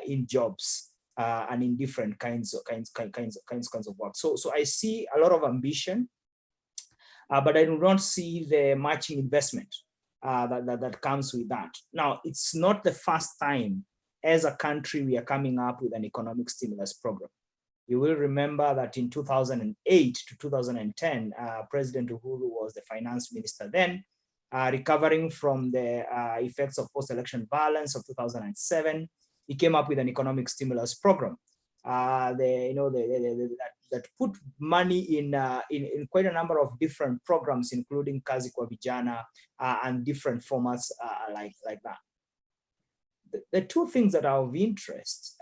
in jobs and in different kinds of work. So I see a lot of ambition, but I do not see the matching investment that comes with that. Now, it's not the first time as a country we are coming up with an economic stimulus program. You will remember that in 2008 to 2010, President Uhuru was the finance minister then, recovering from the effects of post-election violence of 2007. He came up with an economic stimulus program that put money in quite a number of different programs, including Kazi kwa Vijana and different formats like that. The two things that are of interest,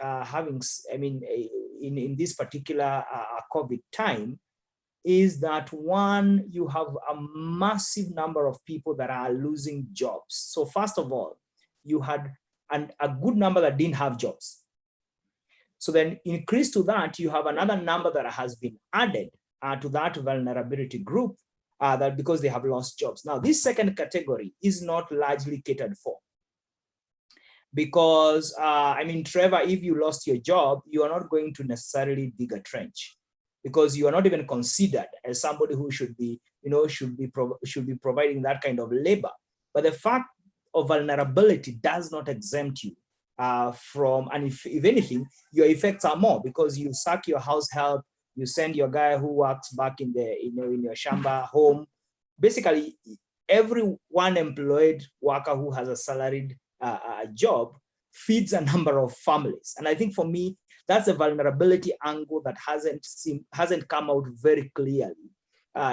in this particular COVID time, is that one, you have a massive number of people that are losing jobs. So first of all, you had a good number that didn't have jobs. So then increase to that, you have another number that has been added to that vulnerability group that because they have lost jobs. Now, this second category is not largely catered for. Because, Trevor, if you lost your job, you are not going to necessarily dig a trench because you are not even considered as somebody who should be providing that kind of labor. But the fact of vulnerability does not exempt you from, and if anything, your effects are more because you sack your house help, you send your guy who works back in your shamba home. Basically, every one employed worker who has a salaried job feeds a number of families. And I think for me, that's a vulnerability angle that hasn't come out very clearly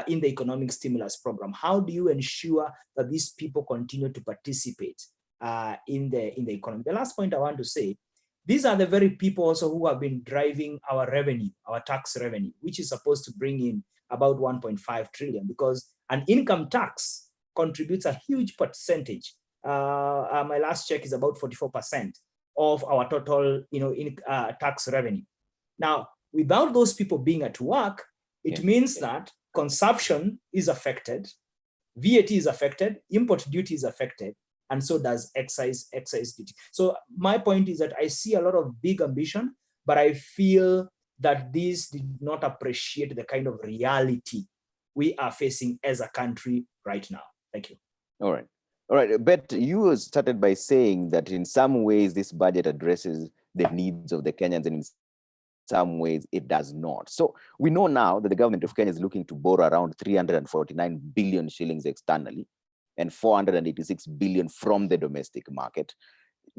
in the economic stimulus program. How do you ensure that these people continue to participate in the economy? The last point I want to say, these are the very people also who have been driving our revenue, our tax revenue, which is supposed to bring in about 1.5 trillion because an income tax contributes a huge percentage. My last check is about 44% of our total, tax revenue. Now, without those people being at work, it means that consumption is affected, VAT is affected, import duty is affected, and so does excise duty. So my point is that I see a lot of big ambition, but I feel that these did not appreciate the kind of reality we are facing as a country right now. Thank you. All right. But you started by saying that in some ways this budget addresses the needs of the Kenyans and in some ways it does not. So we know now that the government of Kenya is looking to borrow around 349 billion shillings externally and 486 billion from the domestic market.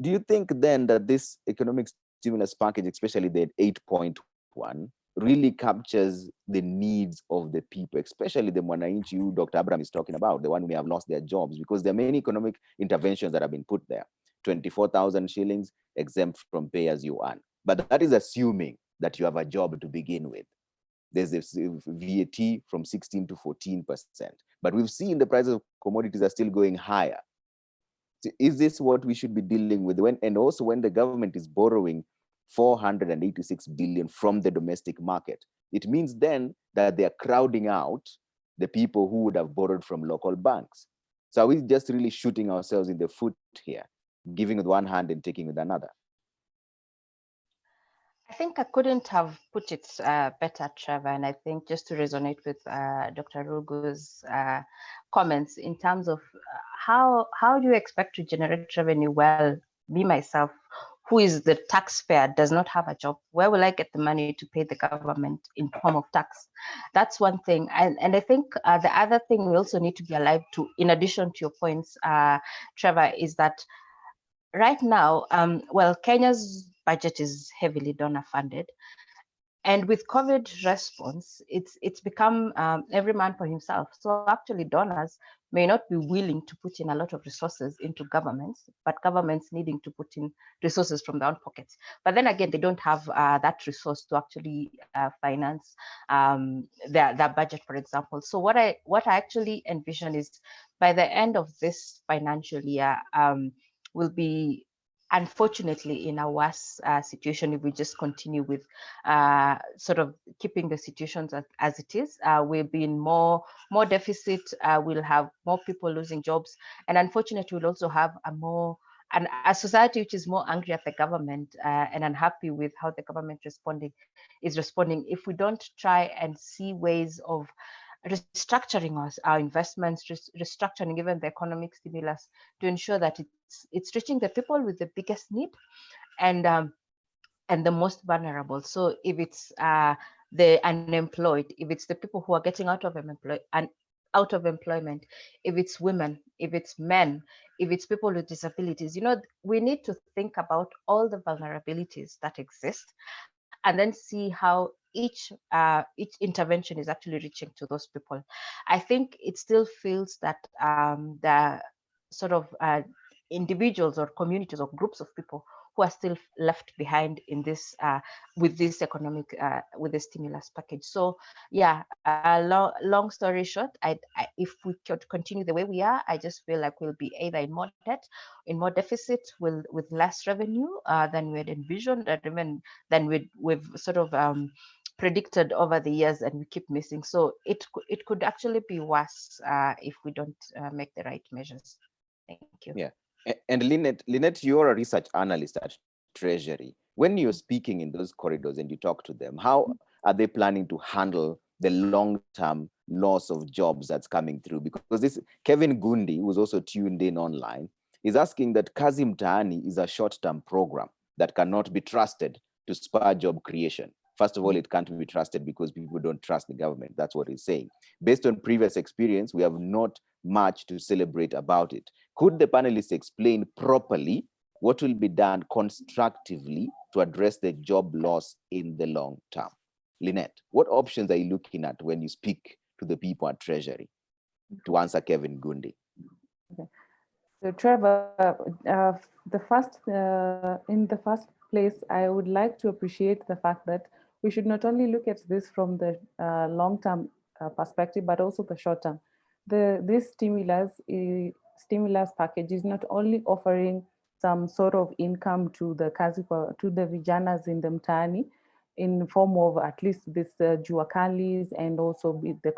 Do you think then that this economic stimulus package, especially the 8.1, really captures the needs of the people, especially the Mwananchi who Dr. Abraham is talking about, the one who may have lost their jobs, because there are many economic interventions that have been put there. 24,000 shillings exempt from pay as you earn. But that is assuming that you have a job to begin with. There's this VAT from 16 to 14%. But we've seen the prices of commodities are still going higher. So is this what we should be dealing with? And also when the government is borrowing 486 billion from the domestic market, it means then that they are crowding out the people who would have borrowed from local banks. So are we just really shooting ourselves in the foot here, giving with one hand and taking with another? I think I couldn't have put it better, Trevor. And I think just to resonate with Dr. Rugu's comments in terms of how do you expect to generate revenue? Well, me, myself, who is the taxpayer, does not have a job. Where will I get the money to pay the government in form of tax? That's one thing. And I think the other thing we also need to be alive to, in addition to your points, Trevor, is that right now, Kenya's budget is heavily donor funded. And with COVID response, it's become every man for himself. So actually donors may not be willing to put in a lot of resources into governments, but governments needing to put in resources from their own pockets. But then again, they don't have that resource to actually finance their budget, for example. So what I actually envision is by the end of this financial year, will be unfortunately in a worse situation if we just continue with sort of keeping the situations as it is. We'll be in more deficit, we'll have more people losing jobs, and unfortunately we'll also have a more and a society which is more angry at the government and unhappy with how the government is responding, if we don't try and see ways of restructuring our investments, restructuring even the economic stimulus to ensure that it's reaching the people with the biggest need and the most vulnerable. So if it's the unemployed, if it's the people who are getting out of employment, if it's women, if it's men, if it's people with disabilities, we need to think about all the vulnerabilities that exist and then see how each intervention is actually reaching to those people. I think it still feels that the sort of individuals or communities or groups of people who are still left behind in this with this economic with the stimulus package. So yeah, long story short, if we could continue the way we are, I just feel like we'll be either in more debt, in more deficit, with less revenue than we had envisioned, and even than we've sort of predicted over the years, and we keep missing. So it could actually be worse if we don't make the right measures. Thank you. Yeah. And Lynette, you're a research analyst at Treasury. When you're speaking in those corridors and you talk to them, how are they planning to handle the long-term loss of jobs that's coming through? Because this Kevin Gundi, who's also tuned in online, is asking that Kazi Mtaani is a short-term program that cannot be trusted to spur job creation. First of all, it can't be trusted because people don't trust the government. That's what he's saying. Based on previous experience, we have not much to celebrate about it. Could the panelists explain properly what will be done constructively to address the job loss in the long term? Lynette, what options are you looking at when you speak to the people at Treasury to answer Kevin Gundi? Okay. So Trevor, in the first place, I would like to appreciate the fact that we should not only look at this from the long-term perspective, but also the short-term. This stimulus package is not only offering some sort of income to the vijanas in the mtaani in form of at least this jua kalis and also the